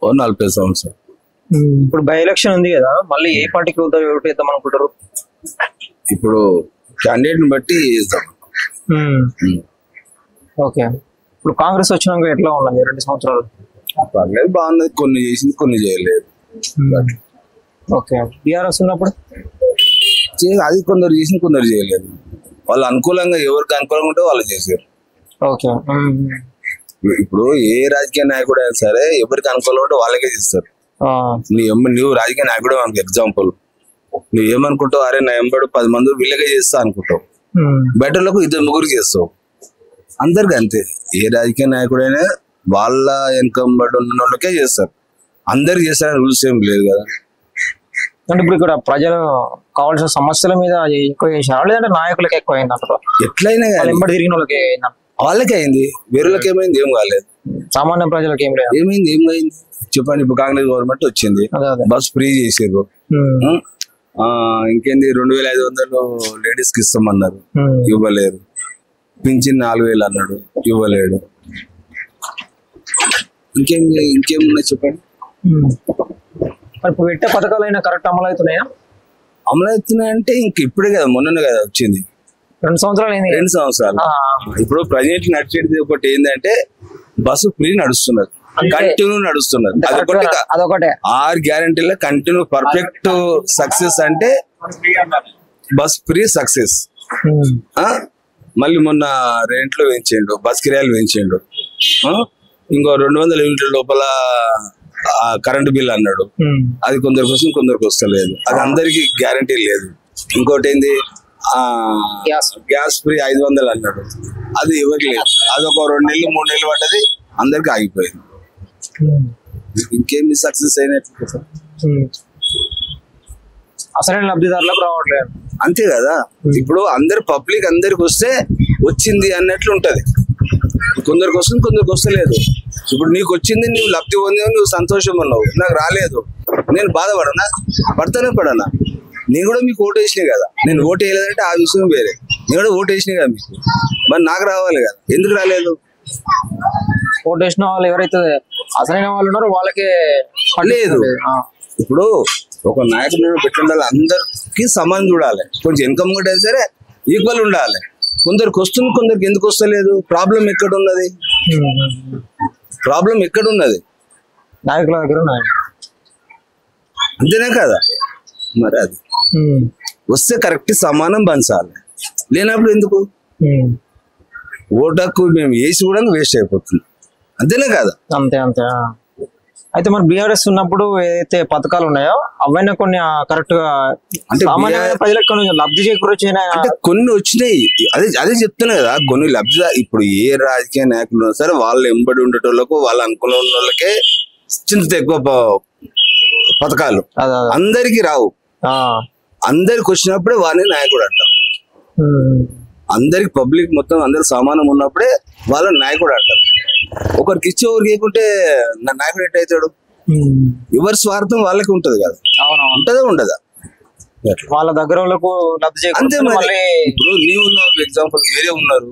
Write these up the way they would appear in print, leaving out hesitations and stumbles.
40 సంవత్సరాలు. ఇప్పుడు by election ఉంది కదా, మళ్ళీ ఏ పార్టీకి ఓటు వేద్దాం అనుకుంటారు? ఇప్పుడు క్యాండిడేట్ ని బట్టి చేద్దాం. ఓకే, ఇప్పుడు కాంగ్రెస్ వచ్చినాక ఎట్లా ఉన్నది 2 సంవత్సరాలు? పర్లేదు, బాగున్నది. కొన్ని చేసింది, కొన్ని చేయలేదు. ఓకే, బీఆర్ఎస్ ఉన్నప్పుడు అది కొందరు చేసింది, కొందరు చేయలేదు. వాళ్ళు అనుకూలంగా, ఎవరికి అనుకూలంగా ఉంటే వాళ్ళు చేశారు. ఓకే, ఇప్పుడు ఏ రాజకీయ నాయకుడు అయినా సరే ఎవరికి అనుకూలంగా ఉంటే వాళ్ళకే చేస్తారు. నువ్వు రాజకీయ నాయకుడు మనకి ఎగ్జాంపుల్, నువ్వు ఏమనుకుంటావు, అరే నా ఎంబడు 10 మంది వీళ్ళకే చేస్తా అనుకుంటావు, బెటర్లకు 2-3 చేస్తావు. అందరికి అంతే. ఏ రాజకీయ నాయకుడైనా వాళ్ళ ఇన్కమ్ బట్టి ఉన్న వాళ్ళకే చేస్తారు, అందరికి చేస్తారని రూల్స్ ఏం లేదు కదా. అంటే ఇప్పుడు ఇక్కడ ప్రజలు కావాల్సిన సమస్యల మీద ఎక్కువ చేశారా, లేదంటే నాయకులకి ఎక్కువ అయింది అంటారు? ఎట్లయినా ఎంబడి తిరిగిన వాళ్ళకి వాళ్ళకే అయింది, వేరేళ్ళకి ఏమైంది? ఏం కాలేదు. సామాన్య ప్రజలకు ఏం లేదు. ఏమైంది? ఏం అయింది చెప్పండి. ఇప్పుడు కాంగ్రెస్ గవర్నమెంట్ వచ్చింది, బస్ ఫ్రీ చేసారు. ఇంకేంది 2500 లేడీస్ కి ఇస్తామన్నారు, ఇవ్వలేరు. పింఛన్ 4000 అన్నాడు, ఇవ్వలేడు. ఇంకేమున్నాయి చెప్పండి. ఇప్పుడు పెట్టే పథకాలు అయినా కరెక్ట్ అమలు అవుతున్నాయా? అమలు అవుతున్నాయంటే ఇంక ఇప్పుడే కదా, మొన్ననే కదా వచ్చింది. 2 సంవత్సరాలు అయింది. 2 సంవత్సరాలు. ఇప్పుడు ప్రజెంట్ నడిచేది ఒకటి ఏంటంటే బస్సు ఫ్రీ నడుస్తున్నది, కంటిన్యూ నడుస్తున్నది. అదొకటే 6 గ్యారంటీలో కంటిన్యూ పర్ఫెక్ట్ సక్సెస్ అంటే బస్ ఫ్రీ సక్సెస్. మళ్ళీ మొన్న రెంట్లు పెంచిండు, బస్ కిరాయిలు పెంచిండు. ఇంకో 200 యూనిట్ల లోపల కరెంటు బిల్ అన్నాడు, అది కొందరికి వస్తుంది, కొందరికి వస్తలేదు. అది అందరికి గ్యారంటీ లేదు. ఇంకోటి ఏంది, గ్యాస్ ఫ్రీ 500 అన్నాడు, అది ఎవరికి లేదు. అది ఒక 2 నెలలు 3 నెలలు పడ్డది, అందరికి ఆగిపోయింది. ఇంకేమి సక్సెస్ అయినట్టు అసలైన లబ్ధిదారులకు రావట్లేదు, అంతే కదా. ఇప్పుడు అందరు పబ్లిక్ అందరికి వస్తే వచ్చింది అన్నట్లు ఉంటది. కొందరికి వస్తుంది, కొందరికి వస్తలేదు. ఇప్పుడు నీకు వచ్చింది, నువ్వు లబ్ధి పొందావు, నువ్వు సంతోషం ఉన్నావు. నాకు రాలేదు, నేను బాధపడనా? పడతానే పడనా? నేను కూడా మీకు ఓటు వేసినాయి కదా. నేను ఓటు వేయలేదంటే ఆ విషయం వేరే. నేను కూడా ఓటు వేసినాయి కదా మీకు, మరి నాకు రావాలి కదా. ఎందుకు రాలేదు? ఓటు వేసిన వాళ్ళు ఎవరైతే అసలైన వాళ్ళు ఉన్నారో వాళ్ళకే లేదు. ఇప్పుడు ఒక నాయకుడు పెట్టుండాలి, అందరికి సమానం చూడాలి. కొంచెం ఇన్కమ్ కూడా సరే ఈక్వల్ ఉండాలి. కొందరికి వస్తుంది, కొందరికి ఎందుకు వస్తలేదు? ప్రాబ్లం ఎక్కడ ఉన్నది? ప్రాబ్లం ఎక్కడ ఉన్నది? నాయకుల దగ్గర ఉన్నది, అంతేనా కదా. మరి అది వస్తే కరెక్ట్ సమానం పంచాలి, లేనప్పుడు ఎందుకు? ఓటకు మేము వేసి కూడా వేస్ట్ అయిపోతుంది, అంతేనా కదా. అంతే అంతే. అయితే మరి బీఆర్ఎస్ ఉన్నప్పుడు ఏదైతే పథకాలు ఉన్నాయో అవన్నీ కొన్ని కరెక్ట్ గా అంటే ప్రజలకు కొన్ని లబ్ధి చేకూర్చిన అంటే కొన్ని వచ్చినాయి. అదే చెప్తున్నా కదా, కొన్ని లబ్ధి. ఇప్పుడు ఏ రాజకీయ నాయకులు ఉన్నా సరే వాళ్ళ ఎంబడి ఉండేటోళ్ళకు, వాళ్ళ అనుకూలం ఉన్న వాళ్ళకే చింత ఎక్కువ పథకాలు. అందరికి రావు. అందరికి వచ్చినప్పుడే వాడిని నాయకుడు అంటాం. అందరికి పబ్లిక్ మొత్తం అందరు సమానం ఉన్నప్పుడే వాళ్ళని నాయకుడు అంటారు. ఒకరికి ఇచ్చి ఎవరికి ఇవ్వకుంటే నా నాయకుడు ఎట్ అవుతాడు? ఎవరి స్వార్థం వాళ్ళకి ఉంటది కదా. ఉంటదా ఉండదా? వాళ్ళ దగ్గర అంతే. ఇప్పుడు నీవు ఉన్నావు, ఎగ్జాంపుల్ వేరే ఉన్నారు,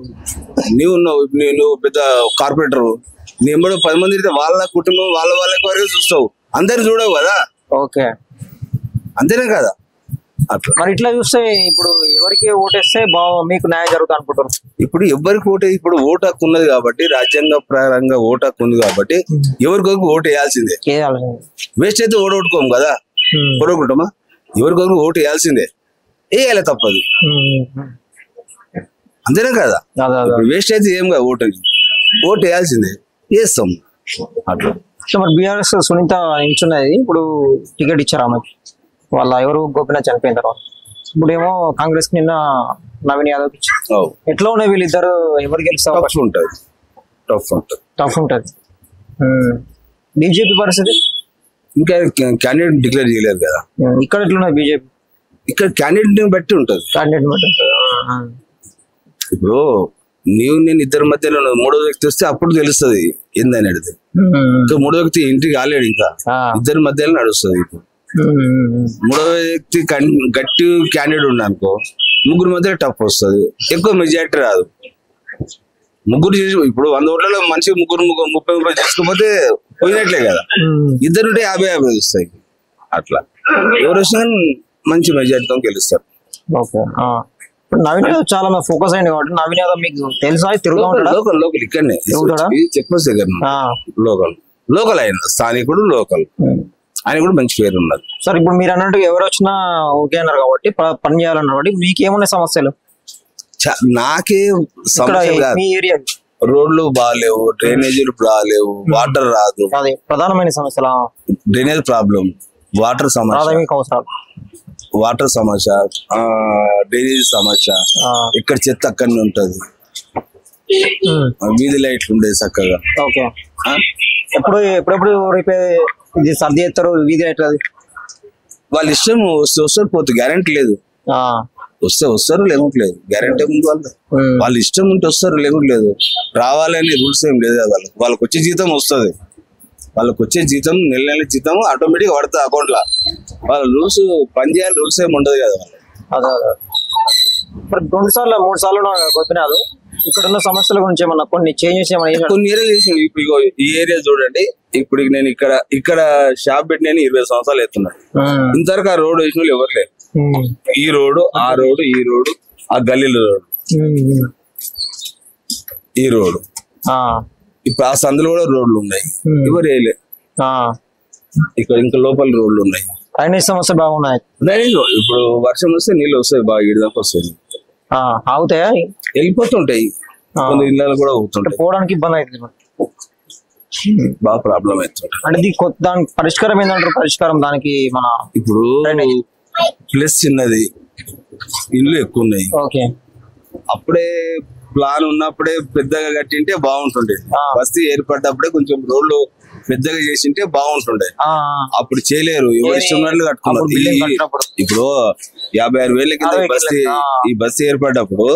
నువ్వు పెద్ద కార్పొరేటర్, నీ ఎంబడో 10 మంది అయితే వాళ్ళ కుటుంబం వాళ్ళకి వరకు చూస్తావు, అందరు చూడవు కదా. ఓకే, అంతేనే కదా. అట్లా మరి ఇట్లా చూస్తే ఇప్పుడు ఎవరికి ఓటేస్తే మీకు న్యాయం జరుగుతుంది అనుకుంటారు? ఇప్పుడు ఎవరికి ఇప్పుడు ఓటు హక్కు ఉన్నది కాబట్టి, రాజ్యాంగ ప్రకారంగా ఓటు హక్కు ఉంది కాబట్టి ఎవరికొరకు ఓటు వేయాల్సిందే. వేస్ట్ అయితే ఓడగొట్టుకోం కదా, ఓడగొట్టుకుంటామా? ఎవరికొరకు ఓటు వేయాల్సిందే, వేయాలి, తప్పదు. అంతేనా కదా. వేస్ట్ అయితే ఏం కదా, ఓటు వేయాల్సిందే, వేస్తాం అట్లా. మరి బీఆర్ఎస్ సునీత నిల్చున్నది, ఇప్పుడు టికెట్ ఇచ్చారు ఆమెకి. వాళ్ళ ఎవరు గోపినాథ్ చనిపోయిన తర్వాత ఇప్పుడు ఏమో కాంగ్రెస్ కి నిన్న నవీన్ యాదవ్ ఇచ్చారు. ఎట్లా ఉన్నాయి వీళ్ళిద్దరు? ఎవరు గెలిస్తే టఫ్ ఉంటది. బీజేపీ పరిస్థితి ఇంకా క్యాండిడేట్ డిక్లేర్ చేయలేదు కదా. ఇక్కడ ఎట్లున్నది బీజేపీ? ఇక్కడ క్యాండిడేట్ బట్టి ఉంటది. ఇప్పుడు నేను ఇద్దరి మధ్యలో మూడో వ్యక్తి వస్తే అప్పుడు తెలుస్తుంది ఏందనేది. ఇంకా మూడో వ్యక్తి ఇంటికి కాలేడు, ఇంకా ఇద్దరి మధ్యలో నడుస్తుంది. ఇప్పుడు మూడో వ్యక్తి గట్టి క్యాండిడేట్ ఉండ అనుకో, ముగ్గురు మధ్య టఫ్ వస్తుంది, ఎక్కువ మెజారిటీ రాదు. ముగ్గురు ఇప్పుడు 100 ఓట్లలో మనిషి ముగ్గురు 30 చేసుకోకపోతే పోయినట్లే కదా. ఇద్దరుంటే 50-50 వస్తాయి. అట్లా ఎవరు వచ్చినా మంచి మెజార్టీతో గెలుస్తారు. ఓకే. నవీన్ యాదవ్ చాలా ఫోకస్ అయింది కాబట్టి నవీన్ యాదవ్ మీకు తెలుసా? తిరుగుతూ ఉంటాడా? లోకల్ ఇక్కడనే చెప్పొచ్చు దగ్గర లోకల్ ఆయన స్థానికుడు లోకల్. ఆయన కూడా మంచి పేరు ఉన్నది. సార్ ఇప్పుడు మీరు అన్నట్టు ఎవరు వచ్చినా ఓకే అన్నారు కాబట్టి పని చేయాలన్నారు కాబట్టి మీకేమున్నా సమస్యలు? నాకే సమస్య కాదు, మీ ఏరియా రోడ్లు బాగాలేవు, డ్రైనేజీలు బాగాలేవు, వాటర్ రాదు. అదే ప్రధానమైన సమస్యలు. డ్రైనేజ్ ప్రాబ్లం, వాటర్ సమస్య, ప్రాథమిక అవసరాలు, వాటర్ సమస్య, డ్రైనేజ్ సమస్య, ఇక్కడ చెత్త అక్కడనే ఉంటది, వీధి లైట్లు ఉండేది చక్కగా. ఓకే. ఎప్పుడెప్పుడు రిపేర్ ఇది సర్ది చేస్తారు వీధి లైట్లు? అది వాళ్ళ ఇష్టం, వస్తే వస్తారు, పోతే గ్యారెంటీ లేదు. వస్తే వస్తారు, లేకుంటలేదు, గ్యారెంటీ ఉంది వాళ్ళు. వాళ్ళ ఇష్టం ఉంటే వస్తారు, లేకుంటలేదు. రావాలని రూల్స్ ఏం లేదు వాళ్ళకి వచ్చే జీతం వస్తుంది. వాళ్ళకి వచ్చే జీతం నెల జీతం ఆటోమేటిక్ పడుతుంది అకౌంట్ లో. వాళ్ళ రూల్స్ పని చేయాలి, రూల్స్ ఏమి ఉండదు కదా వాళ్ళు. అదే 2 సార్లు 3 సార్లు గొప్పినారు. ఇక్కడ ఉన్న సమస్యల గురించి ఏమన్నా కొన్ని చేంజెస్ ఏమన్నా? కొన్ని ఏరియాలు చేసి ఇప్పుడు ఈ ఏరియా చూడండి. ఇప్పుడు నేను ఇక్కడ షాప్ పెట్టి నేను 20 సంవత్సరాలు ఎత్తున్నాను. ఇంతవరకు ఆ రోడ్ వేసిన వాళ్ళు ఎవరు లేరు. ఈ రోడ్డు, ఆ రోడ్డు, ఈ రోడ్డు, ఆ గల్లీల రోడ్డు, ఈ రోడ్డు, ఇప్పుడు ఆ సందులో కూడా రోడ్లు ఉన్నాయి, ఎవరు వేయలే. ఇక్కడ ఇంకా లోపల రోడ్లు ఉన్నాయి. డ్రైనేజ్ సమస్య బాగున్నాయి. డ్రైనేజ్ ఇప్పుడు వర్షం వస్తే నీళ్ళు వస్తాయి, బాగా ఇడిదాకా వస్తాయి, ఆగుతాయా? వెళ్ళిపోతుంటాయి, కొన్ని ఇళ్ళలో కూడా అవుతుంటాయి. పోవడానికి ఇబ్బంది అవుతుంది, బాగా ప్రాబ్లం అవుతుంది. అంటే దానికి పరిష్కారం ఏంటంటారు? పరిష్కారం దానికి మన ఇప్పుడు ప్లస్ చిన్నది, ఇల్లు ఎక్కువ ఉన్నాయి. ఓకే. అప్పుడే ప్లాన్ ఉన్నప్పుడే పెద్దగా కట్టింటే బాగుంటుండే. బస్తీ ఏర్పడ్డప్పుడే కొంచెం రోడ్లు పెద్దగా చేసింటే బాగుంటుండే. అప్పుడు చేయలేరు, ఎవరు ఇష్టం కట్టుకున్నారు. ఇప్పుడు 56,000 కింద ఈ బస్తీ ఏర్పడ్డప్పుడు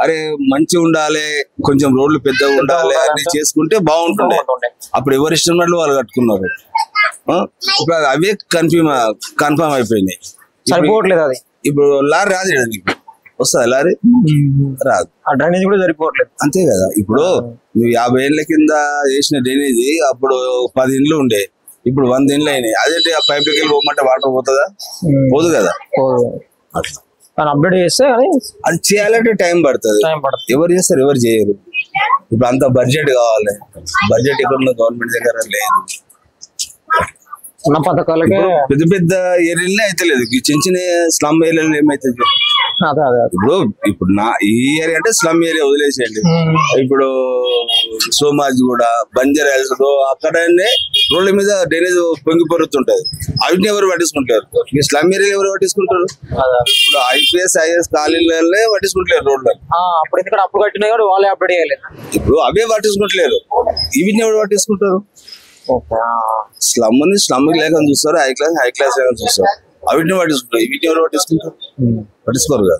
అరే మంచిగా ఉండాలి, కొంచెం రోడ్లు పెద్దగా ఉండాలి అని చేసుకుంటే బాగుంటుండే. అప్పుడు ఎవరు ఇష్టం వాళ్ళు కట్టుకున్నారు. ఇప్పుడు అవే కన్ఫర్మ్ అయిపోయినాయి. సరిపోవట్లేదు అది. ఇప్పుడు లారీ రాదు, నీకు వస్తుంది లారీ రాదు. ఆ డ్రైనేజ్ కూడా సరిపోవట్లేదు. అంతే కదా. ఇప్పుడు నువ్వు 50 ఏళ్ల కింద చేసిన డ్రైనేజ్ అప్పుడు 10 ఇండ్లు ఉండే, ఇప్పుడు 100 ఇండ్లు అయినాయి. అదే ఆ పైప్లకి వెళ్ళి పోమంటే వాటర్ పోతుందా? పోదు కదా. అట్లా అప్డేట్ చేస్తే అది చేయాలంటే టైం పడుతుంది. ఎవరు చేస్తారు, ఎవరు చేయరు. ఇప్పుడు అంత బడ్జెట్ కావాలి. బడ్జెట్ ఇక్కడ ఉన్న గవర్నమెంట్ దగ్గర లేదు. ఉన్న పథకాలకే పెద్ద పెద్ద ఏరియాలనే అయితే లేదు, చిన్న చిన్న స్లమ్ ఏరియాలో ఏమైతుంది? ఇప్పుడు ఈ ఏరియా అంటే స్లమ్ ఏరియా వదిలేసేయండి. ఇప్పుడు సోమాజ్ కూడా, బంజారా హిల్స్ అక్కడనే రోడ్ల మీద డ్రైనేజ్ పొంగి పొరుతుంటది. అవిటిని ఎవరు పట్టించుకుంటారు? ఈ స్లమ్ ఏరియా ఎవరు పట్టించుకుంటారు? ఇప్పుడు IPS IAS కాలేజీలనే పట్టించుకుంటలేరు రోడ్లు. అప్పుడు కట్టినా కూడా వాళ్ళే అప్డేట్ చేయాలి. ఇప్పుడు అవే పట్టించుకుంటలేరు, వీటిని ఎవరు పట్టించుకుంటారు? స్లమ్ ని స్లమ్ లేక చూస్తారు, హై క్లాస్ లేక చూస్తారు. అవిటిని పట్టించుకుంటారు, వీటిని ఎవరు పట్టించుకుంటారు? పట్టించుకోరు కదా.